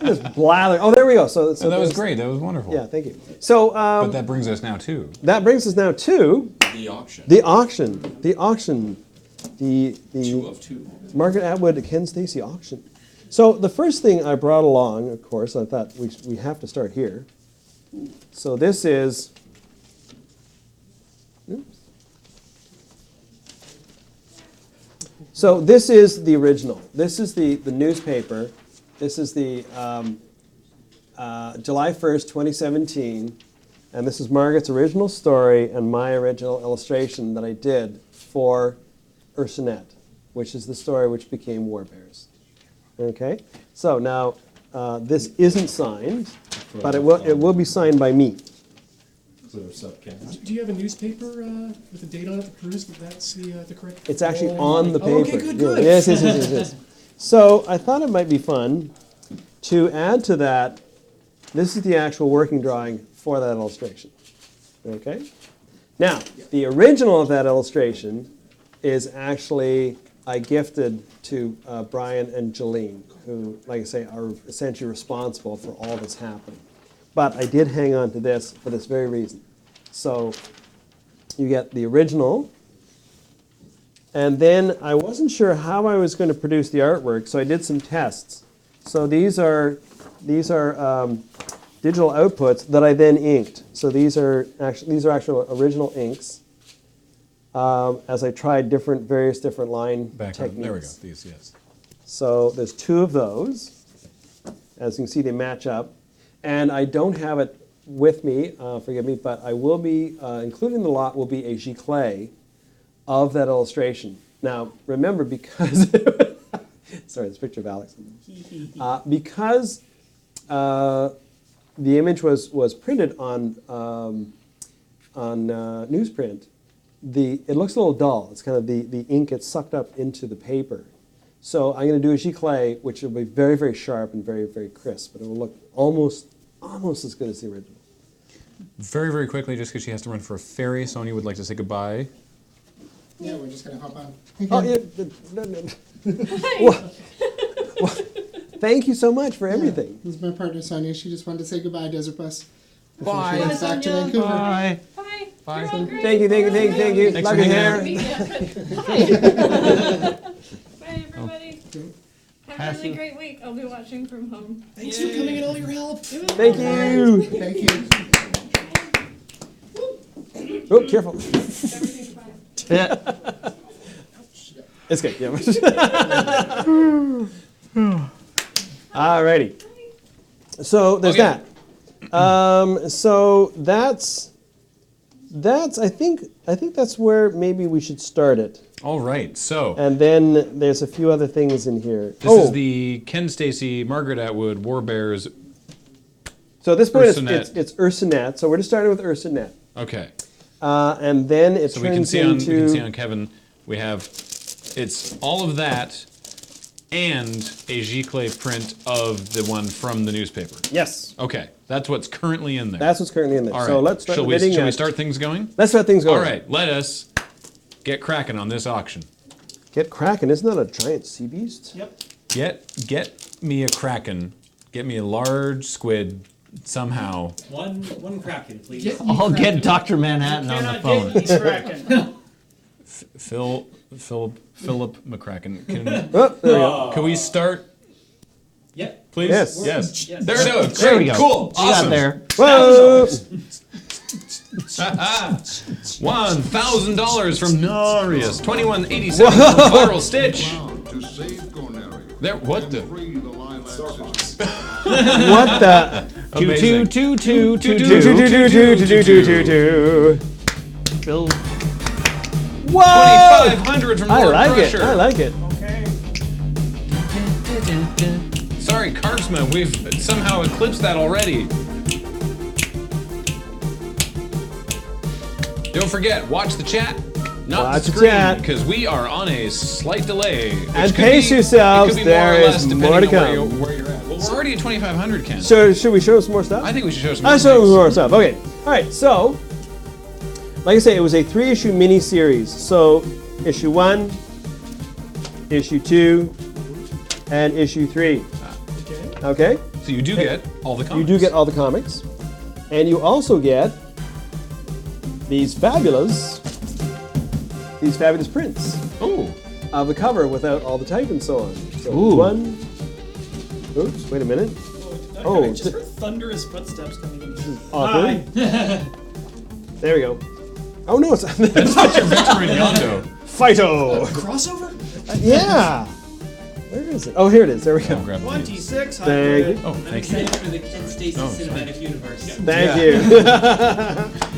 Just blather. Oh, there we go. So that was great. That was wonderful. Yeah, thank you. So but that brings us now to the auction. The auction. The 2 of 2. Margaret Atwood Ken Steacy auction. So the first thing I brought along, of course, I thought we have to start here. So this is. Oops. So this is the original. This is the newspaper. This is the July 1st, 2017. And this is Margaret's original story and my original illustration that I did for Ursinet, which is the story which became War Bears. Okay? So now, this isn't signed, but it will be signed by me. Do you have a newspaper with a date on it to prove that that's the correct? It's actually on the paper. Oh, okay, good. Yes. So I thought it might be fun to add to that. This is the actual working drawing for that illustration. Okay? Now, the original of that illustration is actually I gifted to Brian and Jolene, who, like I say, are essentially responsible for all that's happening. But I did hang on to this for this very reason. So you get the original, and then I wasn't sure how I was going to produce the artwork, so I did some tests. So these are digital outputs that I then inked. So these are actual original inks. As I tried various different line techniques. There we go. These, yes. So there's 2 of those. As you can see, they match up. And I don't have it with me, forgive me, but I will be, including the lot, will be a giclée of that illustration. Now, remember, because, sorry, this picture of Alex. Because the image was printed on newsprint, it looks a little dull. It's kind of the ink gets sucked up into the paper. So I'm going to do a giclée, which will be very, very sharp and very, very crisp, but it will look almost as good as the original. Very, very quickly, just because she has to run for a ferry, Sonia would like to say goodbye. Yeah, we're just going to hop on. Oh, yeah. Well, thank you so much for everything. This is my partner, Sonia. She just wanted to say goodbye, Desert Bus. Bye. She heads back to Vancouver. Bye. Bye. Bye. You're all great. Thank you. Thanks Love for your hanging hair. Bye, everybody. Have a really great week. I'll be watching from home. Thanks for coming and all your help. Thank you. Thank you. Oh, careful. Everything's fine. Yeah. It's good. Yeah. Alrighty. So there's that. So that's I think that's where maybe we should start it. All right, so And then there's a few other things in here. this is the Ken Steacy, Margaret Atwood, War Bears. So at this point Ursinet. it's Ursinet. So we're just starting with Ursinet. Okay, And then it so turns we can see into on Kevin, we have it's all of that and a giclée print of the one from the newspaper. yes. Okay, that's what's currently in there. That's what's currently in there. all right. So let's start shall bidding. we start things going? Let's start things going. All right, let us get cracking on this auction. Get cracking. Isn't that a giant sea beast? Yep. Get me a kraken. Get me a large squid somehow. One Kraken, please. Get me I'll Kraken. get Dr. Manhattan on the phone. Get me Kraken. Philip McCracken. Can, Oh, there we go. can we start, Yep. please? Yes. Yes. Yes. There it is. There we Great. go. Cool. You got Awesome. there. Whoa! $1,000 from Narius. $21.87 from Spiral Stitch. To save Cornelia. There. What the? Free the lilac system. What the? Amazing. Two. Phil. Whoa! 2,500 from I Lord like it. Crusher. I like it. Sorry, Carpsman. We've somehow eclipsed that already. Don't forget, watch the chat, not Watch the the screen, chat. because we are on a slight delay. which And could pace be- yourselves, it could be there more or is less more to depending on come. where you're at. Well, we're already at 2,500, Ken. So should we show some more stuff? I think we should show some I more show things. more stuff. Okay. All right. So, like I say, it was a 3-issue mini-series. So, issue 1, issue 2, and issue 3. Okay. So you do get all the comics. You do get all the comics, and you also get these fabulous prints Oh, of the cover without all the type and so on. So Ooh. one. Oops, wait a minute. Oh, I just heard thunderous footsteps coming in. awkward. There we go. Oh no, it's that's Victor Yondo. Fighto. Crossover? Yeah. Where is it? Oh, here it is. There we go. I'll grab these. 2600. Thank you. Oh, I'm thank you. excited for the Ken Stacy Oh, cinematic universe. Thank Yeah. you.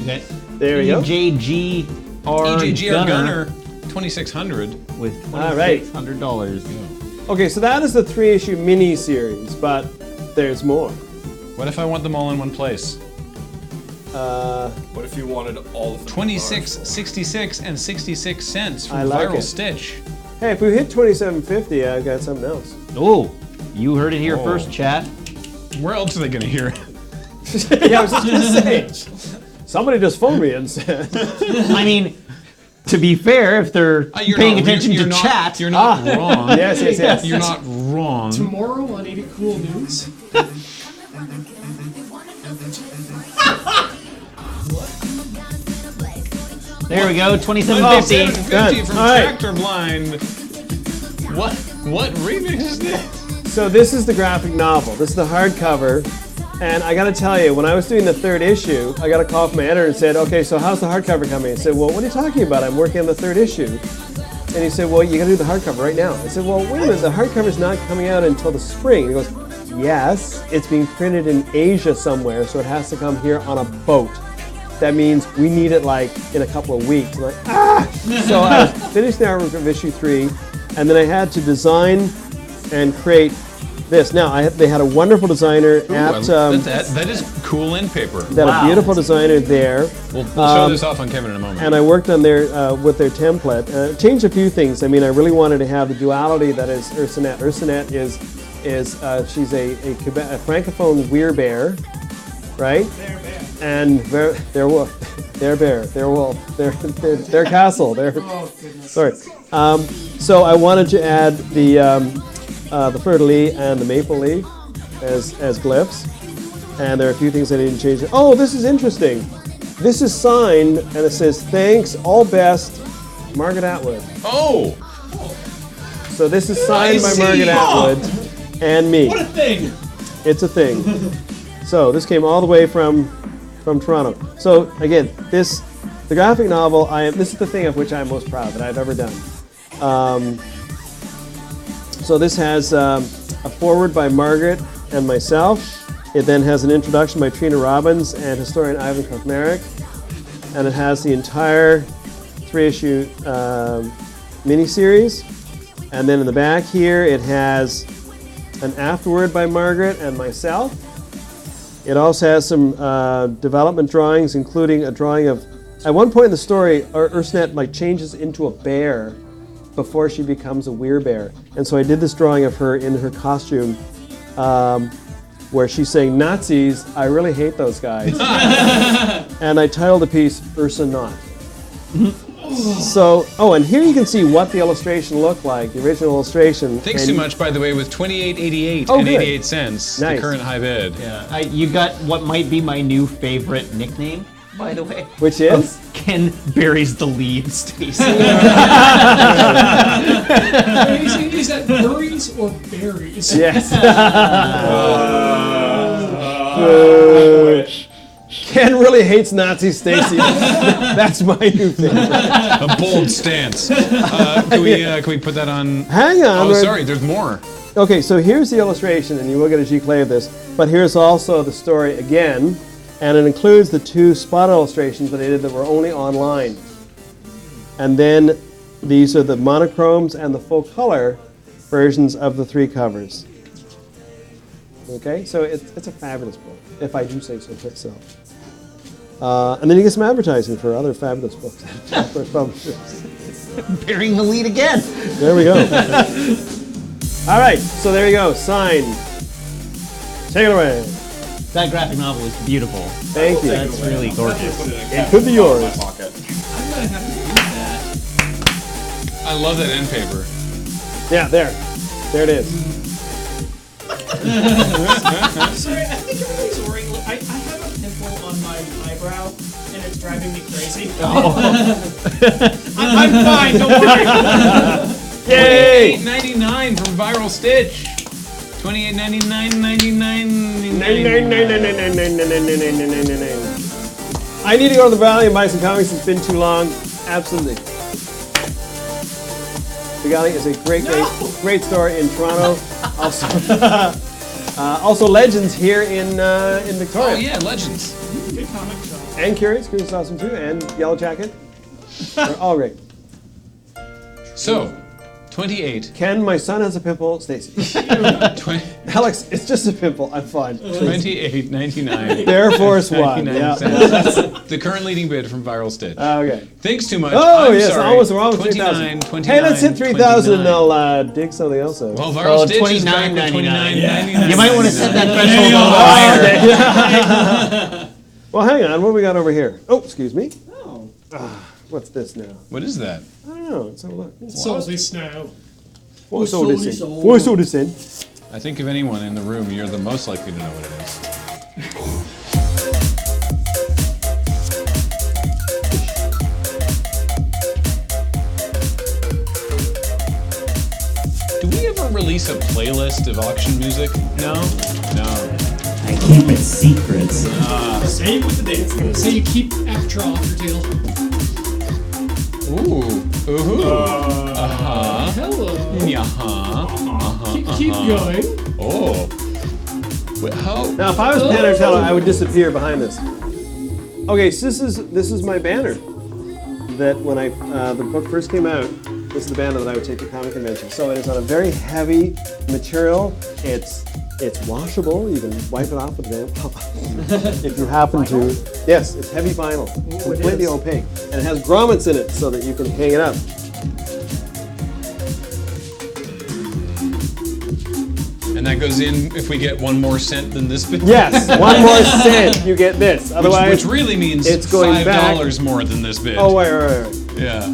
Okay. There we go. EJGR EJGR Gunner 2600. with All right. $2,600. Okay, so that is the 3-issue mini-series, but there's more. What if I want them all in one place? What if you wanted all of them? 26, 66, and 66 cents from I like Viral it. Stitch. Hey, if we hit 2750, I've got something else. Oh, you heard it here Oh. first, chat. Where else are they gonna hear it? Yeah, I was just gonna say. Somebody just phoned me and said, I mean, to be fair, if they're You're paying not- attention you're to not- chat, You're not wrong. yes, yes, yes. You're not wrong. Tomorrow on 80 Cool News. there we go, 2750. 750 from All right. Tractor Blind. What remix is this? So this is the graphic novel. This is the hardcover. And I gotta tell you, when I was doing the 3rd issue, I got a call from my editor and said, okay, so how's the hardcover coming? I said, well, what are you talking about? I'm working on the 3rd issue. And he said, well, you gotta do the hardcover right now. I said, well, wait a minute, the hardcover's not coming out until the spring. He goes, yes, it's being printed in Asia somewhere, so it has to come here on a boat. That means we need it like in a couple of weeks. I'm like, ah! So I finished the artwork of issue 3, and then I had to design and create this. Now, they had a wonderful designer at, that is cool end paper. they had a beautiful designer there. We'll show this off on Kevin in a moment. And I worked on their with their template. Changed a few things. I mean, I really wanted to have the duality that is Ursinette. Ursinette is she's a francophone werebear, right? And their wolf, their bear, their wolf, their castle. Their sorry. So I wanted to add the fleur-de-lis and the maple leaf as glyphs. And there are a few things I didn't change. Oh, this is interesting. This is signed, and it says, thanks, all best, Margaret Atwood. Oh! So this is signed by see. Margaret Atwood and me. What a thing! It's a thing. So this came all the way from Toronto. So again, the graphic novel, this is the thing of which I'm most proud that I've ever done. So this has a foreword by Margaret and myself. It then has an introduction by Trina Robbins and historian Ivan Krofmarek. And it has the entire 3-issue miniseries. And then in the back here, it has an afterword by Margaret and myself. It also has some development drawings, including a drawing of, at one point in the story, Ursinette changes into a bear before she becomes a werebear. And so I did this drawing of her in her costume, where she's saying, Nazis, I really hate those guys. And I titled the piece, Ursa Not. So, and here you can see what the illustration looked like, the original illustration. Thanks And too much, by the way, with 28.88 Oh, and good. 88 cents, Nice. the current high bid. Yeah, you got what might be my new favorite nickname, by the way. Which is? Ken buries the lead, Stacy. Is that berries or berries? Yes. Ken really hates Nazi Stacy. That's my new favorite. A bold stance. Can we put that on? Hang on. Oh, sorry, there's more. Okay, so here's the illustration, and you will get a G-Clay of this, but here's also the story again, and it includes the 2 spot illustrations that I did that were only online. And then these are the monochromes and the full color versions of the 3 covers. Okay, so it's a fabulous book, if I do say so myself. And then you get some advertising for other fabulous books for publishers. Burying the lead again. There we go. All right, so there you go, signed. Take it away. That graphic novel is beautiful. Thank you. That's really gorgeous. It could be yours. My pocket. I'm gonna have to read that. I love that end paper. Yeah, there it is. Sorry, I think everybody's worrying. I have a pimple on my eyebrow, and it's driving me crazy. I'm fine, don't worry. Yay! $28.99 from Viral Stitch. $28.99.99. I need to go to the Valley and buy some comics. It's been too long. Absolutely. The Valley is a great store in Toronto. Also, also Legends here in Victoria. Oh yeah, Legends. Good comic shop. And Curious is awesome too. And Yellow Jacket. They're all great. So, 28. Ken, my son has a pimple. Stacy. 20, Alex, it's just a pimple. I'm fine. $28.99. Air Force One. 99 Yeah. cents. The current leading bid from Viral Stitch. Okay. Thanks too much. Oh, I'm yes, sorry. almost wrong with 3,000. 29, Hey, let's hit 3,000 and 29. I'll dig something else out. Well, Viral Oh, Stitch is back at $29.99. $29.99. You might want to set that threshold a little higher. Well, hang on. What do we got over here? Oh, excuse me. Oh, What's this now? What is that? I don't know. Let's have a look. salty snow. What sold this in? What sold this in? I think of anyone in the room, you're the most likely to know what it is. Do we ever release a playlist of auction music? No? No. I keep it secrets. Same with the dance. So you keep after off your tail. Ooh. Ooh. Uh-huh. Hello. Yeah-huh. Keep going. Oh. Wait, how? Now, if I was Penn or Teller, I would disappear behind this. Okay, so this is my banner. That when the book first came out, this is the banner that I would take to comic convention. So it is on a very heavy material. It's washable. You can wipe it off with a damp cloth if you happen to. Yes, it's heavy vinyl, completely opaque, and it has grommets in it so that you can hang it up. And that goes in if we get one more cent than this bit? Yes, one more cent, you get this. Otherwise, Which really means it's going $5 more than this bid. Oh, right. Yeah.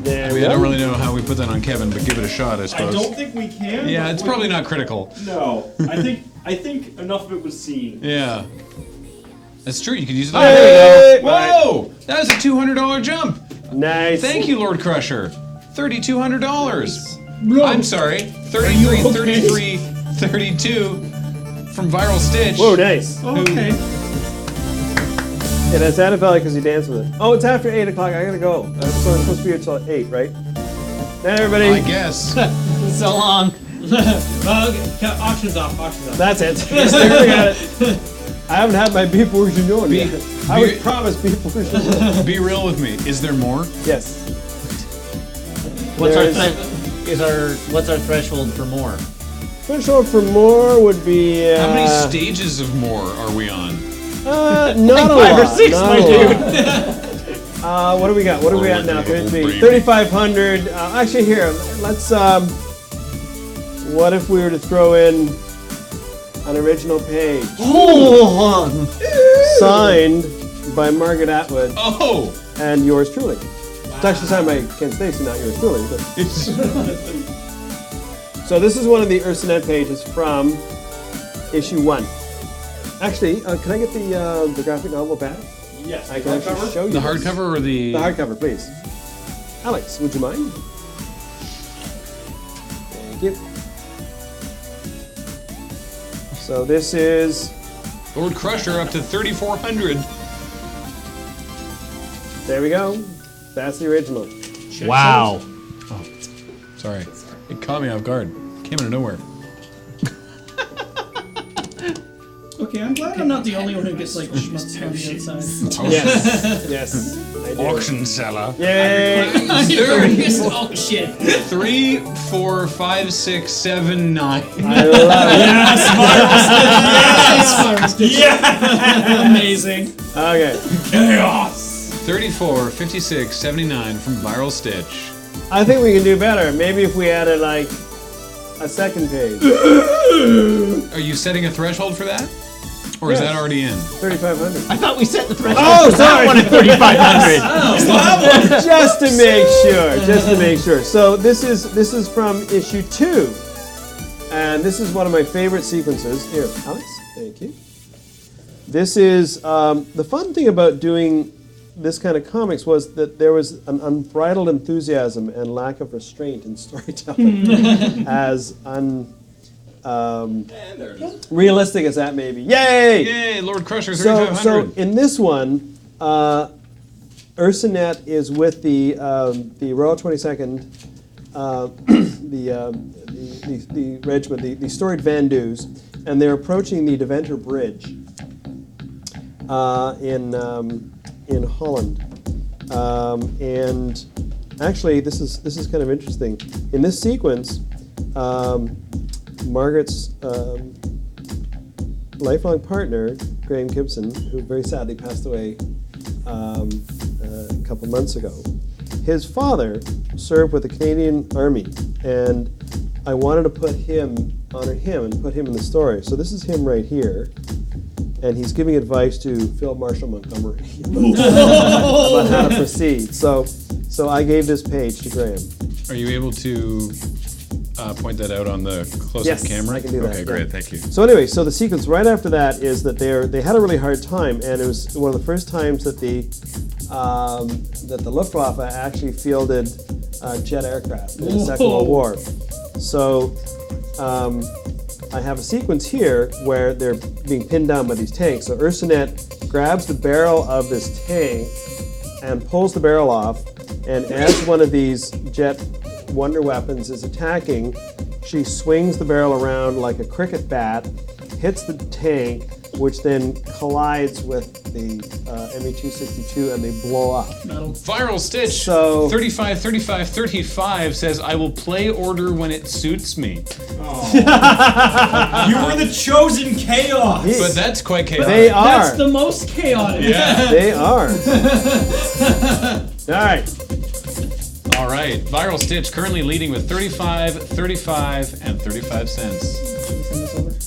There I we mean, I go. don't really know how we put that on Kevin, but give it a shot, I I suppose. don't think we can. Yeah, but it's we- probably not critical. No, I think enough of it was seen. Yeah. That's true, you could use it. Hey! There we go. Whoa! That was a $200 jump! Nice. Thank you, Lord Crusher. $3,200. I'm sorry, 33, 32 from Viral Stitch. Whoa, nice. Okay. Yeah, that's Annabelle because you danced with it. Oh, it's after 8 o'clock. I gotta go. So it's supposed to be until 8, right? Night, everybody. I guess. So long. Auction's off. Auction's off. That's it. Yes, there we got it. I haven't had my beep version on yet. I would promise beep version. Be real with me. Is there more? Yes. What's There what's our threshold for more? Threshold for more would be. How many stages of more are we on? Not a lot. 5 or 6, not my a dude. lot. What do we got? What are we at now? 3,500. Actually, here, let's. What if we were to throw in an original page Hold on. signed by Margaret Atwood Oh! and yours truly? It's actually signed by Ken Stacy, not yours truly. But. So this is one of the Ursinet pages from issue 1. Actually, can I get the graphic novel back? Yes. I can actually show you The this. hardcover or the... The hardcover, please. Alex, would you mind? Thank you. So this is, Lord Crusher up to 3,400. there we go. That's the original. Wow. Sorry. It caught me off guard. Came out of nowhere. Okay, I'm glad I'm not the only one who gets like schmutz on the inside. Yes, yes. I do. Auction seller. Yay! Oh shit. 3, 4, 5, 6, 7, 9. I love it. Yeah. Amazing. Okay. 34, 56, 79 from Viral Stitch. I think we can do better. Maybe if we added like a second page. Are you setting a threshold for that? Or is Yes. that already in? 3,500. I thought we set the threshold Oh, for that sorry. one at 3,500. Just to make sure. Just to make sure. So this is from issue 2. And this is one of my favorite sequences. Here, Alex, thank you. This is, the fun thing about doing this kind of comics was that there was an unbridled enthusiasm and lack of restraint in storytelling, as realistic as that may be. Yay! Yay, Lord Crusher So 3500. in this one, Ursanet is with the Royal 22nd, the regiment, the storied Vandus, and they're approaching the Deventer Bridge in Holland. And actually, this is kind of interesting. In this sequence, Margaret's lifelong partner, Graham Gibson, who very sadly passed away a couple months ago, his father served with the Canadian Army, and I wanted to honor him and put him in the story. So this is him right here, and he's giving advice to Field Marshal Montgomery about how to proceed. So I gave this page to Graham. Are you able to point that out on the close-up Yes, camera? I can do that, Okay, great, thank you. So anyway, so the sequence right after that is that they had a really hard time, and it was one of the first times that the Luftwaffe actually fielded jet aircraft in the Second World War. So I have a sequence here where they're being pinned down by these tanks. So Ursanet grabs the barrel of this tank and pulls the barrel off, and as one of these jet wonder weapons is attacking, she swings the barrel around like a cricket bat, hits the tank, which then collides with the ME-262, and they blow up. Viral Stitch So- 353535 says, I will play order when it suits me. You were the chosen chaos. But that's quite chaotic. They are. That's the most chaotic. Yeah. They are. All right. All right. Viral Stitch currently leading with 35, 35, and 35 cents.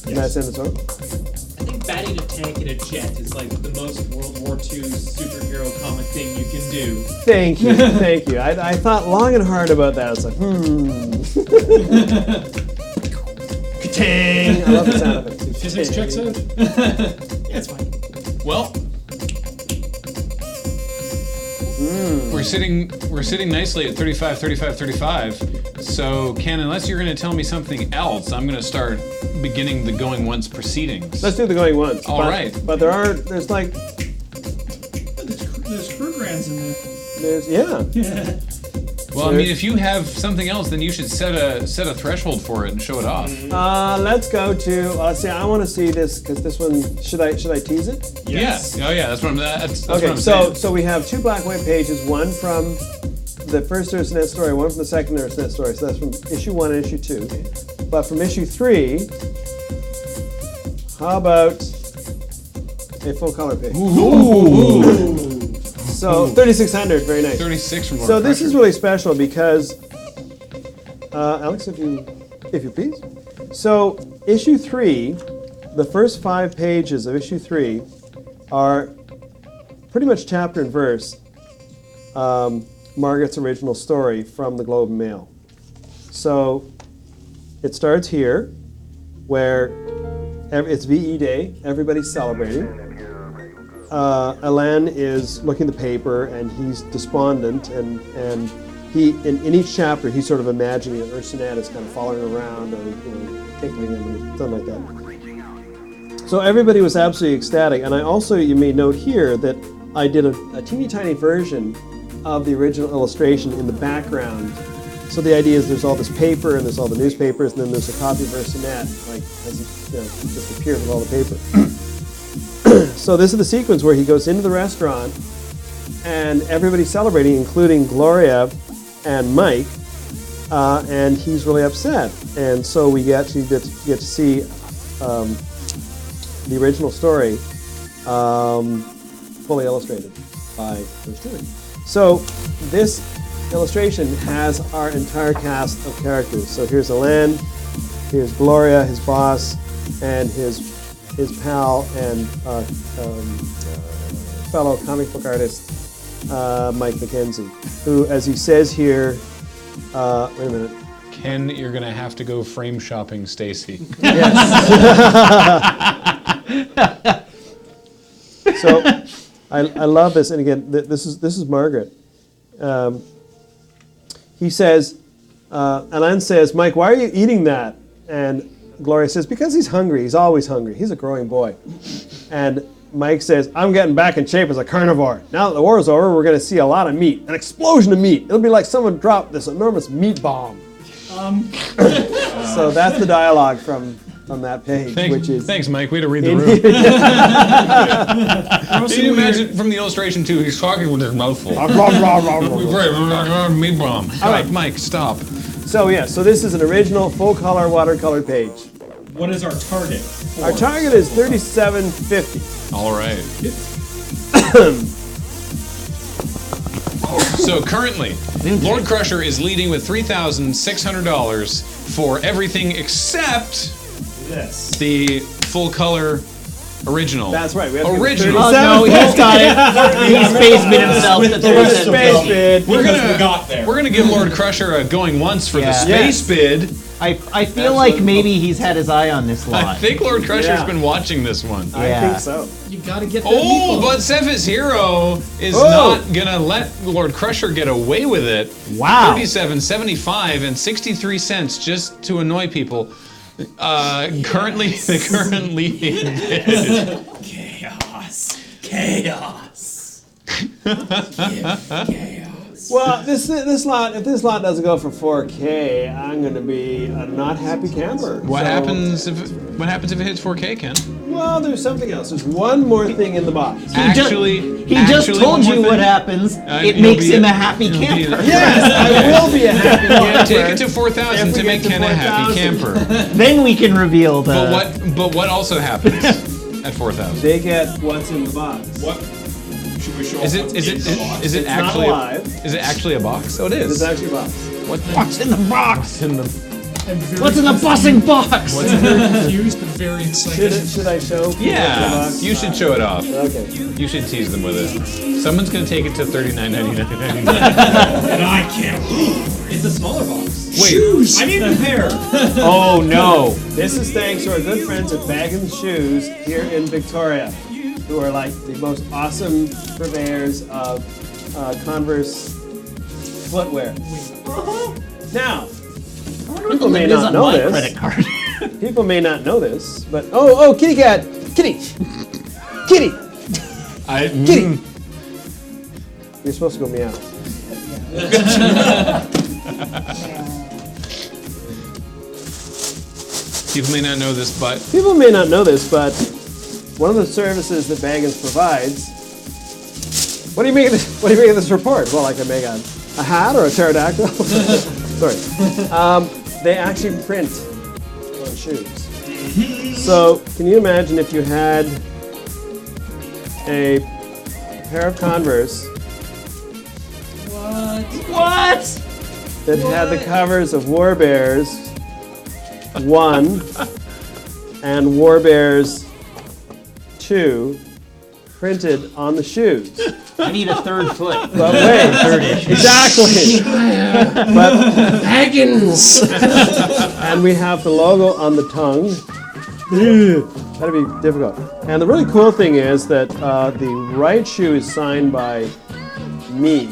Can I send this over? I think batting a tank in a jet is like the most World War II superhero comic thing you can do. Thank you, thank you. I thought long and hard about that. I was like, Ka-tang! I love the sound of it. Physics checks out. Yeah, it's fine. Well, we're sitting nicely at 35, 35, 35. So, Ken, unless you're going to tell me something else, I'm going to start beginning the going once proceedings. Let's do the going once. All right. But there's like, There's crew grants in there. yeah. Well, I mean, if you have something else, then you should set a threshold for it and show it off. Let's go to, see, I want to see this, because this one, should I tease it? Yes. Oh, yeah, that's what I'm Okay, what I'm saying. so we have two black and white pages, one from the first Ursanet story, one from the second Ursanet story. So that's from issue 1 and issue 2. But from issue 3, how about a full color page? Ooh. So 3600, very nice. 36 from Lord So this Crusher. is really special because, Alex, if you please. So issue 3, the first 5 pages of issue 3 are pretty much chapter and verse. Margaret's original story from the Globe and Mail. So it starts here, where it's VE Day, everybody's celebrating. Alain is looking at the paper and he's despondent, and he in each chapter he's sort of imagining that Ursanet is kind of following around or tickling him or something like that. So everybody was absolutely ecstatic, and I also, you may note here that I did a teeny tiny version of the original illustration in the background. So the idea is there's all this paper and there's all the newspapers, and then there's a copy of Ursanet, like as he just appeared with all the paper. So this is the sequence where he goes into the restaurant and everybody's celebrating, including Gloria and Mike, and he's really upset. And so we actually get to see the original story fully illustrated by Bruce Stewart. So this illustration has our entire cast of characters. So here's Alain, here's Gloria, his boss, and his pal and fellow comic book artist, Mike McKenzie, who, as he says here, wait a minute, Ken, you're gonna have to go frame shopping, Stacy. So I love this, and again, this is Margaret. He says, Alain says, Mike, why are you eating that? And Gloria says, because he's hungry. He's always hungry. He's a growing boy. And Mike says, I'm getting back in shape as a carnivore. Now that the war is over, we're going to see a lot of meat, an explosion of meat. It'll be like someone dropped this enormous meat bomb. So that's the dialogue from that page, which is... Thanks, Mike. Way to read the room. Can you imagine from the illustration, too, he's talking with his mouth full. Meat bomb. All right, Mike, stop. So this is an original full-color watercolor page. What is our target? Our target is $37.50. All right. So currently, Lord Crusher is leading with $3,600 for everything except the full-color original. That's right. We have original. Oh no, he's got it. He's space bid himself. Space bid. We're gonna give Lord Crusher a going once for the space bid. I feel like maybe he's had his eye on this lot. I think Lord Crusher's been watching this one. I think so. You gotta get that Oh, but Cephas Hero is not gonna let Lord Crusher get away with it. Wow. $37.75 and 63 cents just to annoy people. Currently Chaos. Well, if this lot doesn't go for 4K, I'm going to be a not happy camper. What happens if it hits 4K, Ken? Well, there's something else. There's one more thing in the box. He just told you what happens. It makes him a happy camper. Yes, I will be a happy camper. Take it to 4,000 to make Ken a happy camper. Then we can reveal the. But what also happens at 4,000? They get what's in the box. What? Should we show Is off what's in the box? it Not actually alive. Is it actually a box? Oh, it is. It's actually a box. What's in the box? in the What's in the bussing box? I'm very confused but very excited. Should I show? what's in the Yeah, box? you should show it off. Okay. You should tease them with it. Someone's gonna take it to $39.99. And I can't believe It's a smaller box. Wait, I need a pair. Oh no. This is thanks to our good friends at Baggins Shoes here in Victoria, who are like the most awesome purveyors of Converse footwear. Now, people may not know this. Credit card. People may not know this, but kitty cat, kitty. Kitty. You're supposed to go meow. people may not know this, but People may not know this, but one of the services that Baggins provides. What do you make of this? What do you make of this report? Well, I can make a hat or a pterodactyl. Sorry. They actually print on shoes. So, can you imagine if you had a pair of Converse What? that had the covers of War Bears 1 and War Bears 2 printed on the shoes. I need a third foot. But wait, exactly. But Baggins. and we have the logo on the tongue. That'd be difficult. And the really cool thing is that the right shoe is signed by me,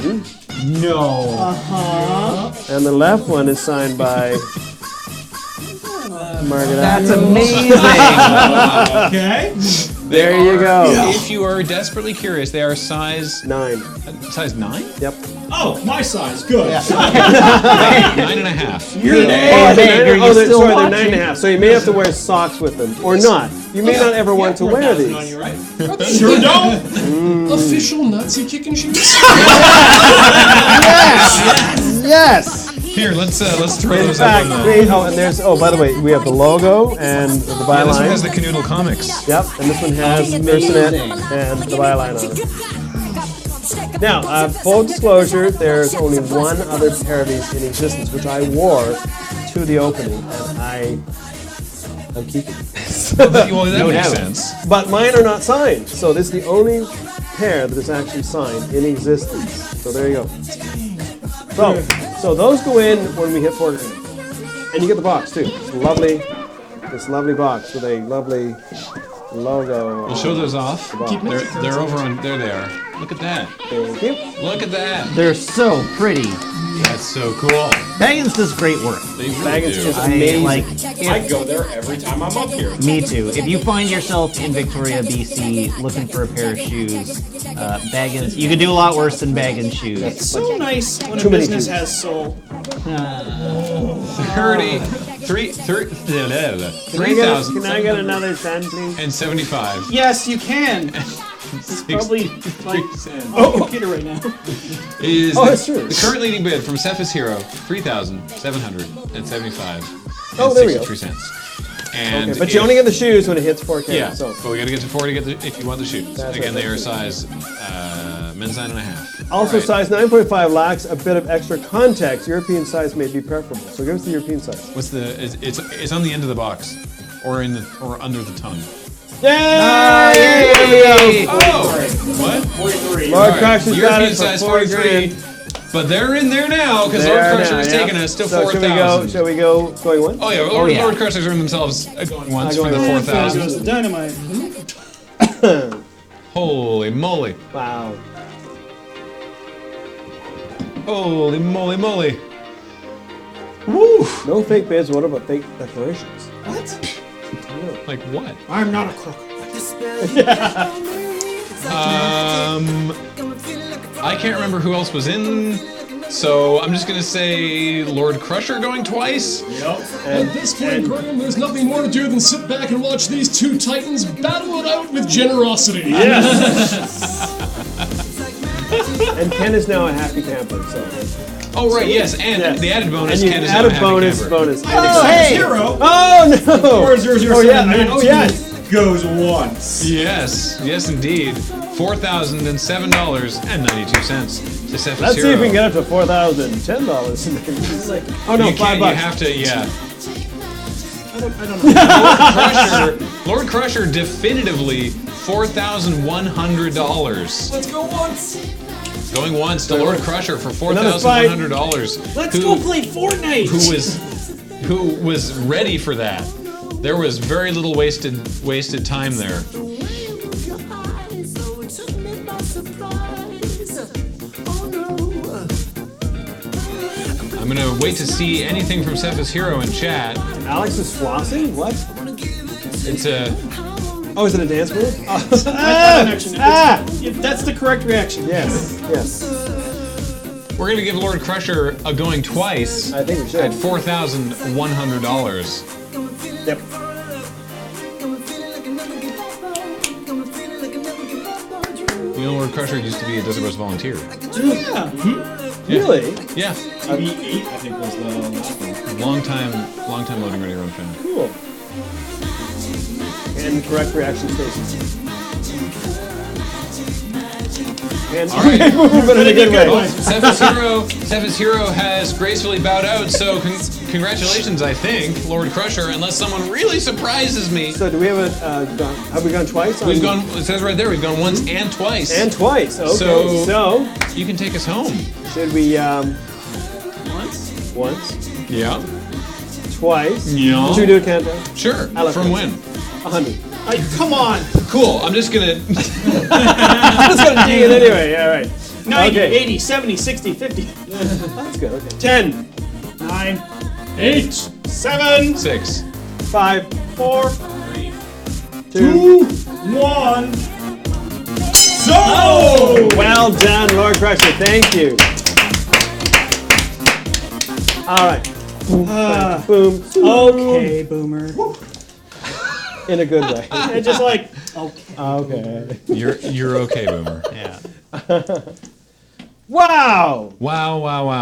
No. and the left one is signed by Margaret That's Atwood. amazing. Okay. There you go. if you are desperately curious, they are size 9. 9? Yep. Oh, my size. Good. 9.5. Hey, Meg, are you still they're watching? 9.5. So you may have to wear socks with them, or not. You may not ever want to wear these. On you, right? Sure don't. Official Nazi kicking shoes. Yes. Here, let's throw In those up fact, on the. and there's. Oh, by the way, we have the logo and the This one byline. has the Canoodle Comics. Yep, and this one has Nursenet and the byline on it. Now, full disclosure, there's only one other pair of these in existence, which I wore to the opening, and I'm keeping. Well, that makes sense. But mine are not signed, so this is the only pair that is actually signed in existence. So there you go. So those go in when we hit 4 grand. And you get the box too. This lovely box with a lovely logo. We'll show those off. Keep They're over on. There they are. Look at that. Thank you. Look at that. They're so pretty. That's so cool. Baggins does great work. They really Baggins do. is amazing. I go there every time I'm up here. Me too. If you find yourself in Victoria, BC, looking for a pair of shoes, Baggins, you could do a lot worse than Baggins shoes. It's so nice when a Too many business shoes. has soul. 3,000 Can I get another 10, please? and 75. Yes, you can. It's probably like 3 cents. on the computer right now. Is Oh, the, that's true. the current leading bid from Cephas Hero, 3,775 Oh, there we go. 63 cents. And Okay, but you only get the shoes when it hits 4K. yeah, So but we gotta get to 4 to get the, if you want the shoes. That's Again, right, they are that's size men's 9.5. also All right. size 9.5 lacks a bit of extra context. European size may be preferable. So give us the European size. What's the? It's on the end of the box, or under the tongue. Yay! There we go. Oh, what? 43. Lord All Crusher's got European it for size 43. But they're in there now because Lord Crusher is taking us to So 4,000. shall we go going once? Oh yeah, Lord Crushers earned themselves going once for the going once. 4,000. Goes the dynamite. Holy moly! Wow. Holy moly moly! Woo! No fake bids. What about fake declarations? Like what? I'm not a crook. I can't remember who else was in, so I'm just gonna say Lord Crusher going twice. At this point, Graham, there's nothing more to do than sit back and watch these two titans battle it out with generosity. And Ken is now a happy camper. So. Oh right, yes, and the added bonus. And you Ken is add now a happy bonus. camper. Oh hey! Zero. Oh no! 400792 Oh yes! goes once. Yes, indeed. $4,007.92 to Cephas Let's see Hero. if we can get up to $4,010. Oh no, You can't. $5. You have to. Yeah. I don't know. Lord Crusher definitively $4,100. Let's go once. Going once to Lord Crusher for Another fight. $4,100. Let's go play Fortnite. Who was ready for that? There was very little wasted time there. I'm gonna wait to see anything from Cephas Hero in chat. Alex is flossing? What? It's a. Oh, is it a dance move? If that's the correct reaction. Yes, yes. We're gonna give Lord Crusher a going twice I think we should. at $4,100. Yep. You know, Lord Crusher used to be a Desert Bus volunteer. Really? Yeah, DB8, I think, was the last one. long time loading ready run fan. Cool. And correct reaction stations. And All right. but in a good way. Cephas Hero has gracefully bowed out, so congratulations, I think, Lord Crusher, unless someone really surprises me. So do we have have we gone twice? We've gone, it says right there, we've gone once and twice. And twice, okay. So you can take us home. Should we, Once? once, Yeah. twice? Yeah. Should we do a countdown? Sure. Alex. From when? 100. Come on. Cool. I'm just gonna. I'm just gonna dig it anyway, all right. 90, Okay. 80, 70, 60, 50. That's good, okay. 10, 9, 8, 7, 6. 5, 4, 2, 1. So! Well done, Lord Crusher, thank you. All right. Boom. Okay, boomer. In a good way. And just like, okay. Okay. You're okay, Boomer. Yeah. Wow! Wow!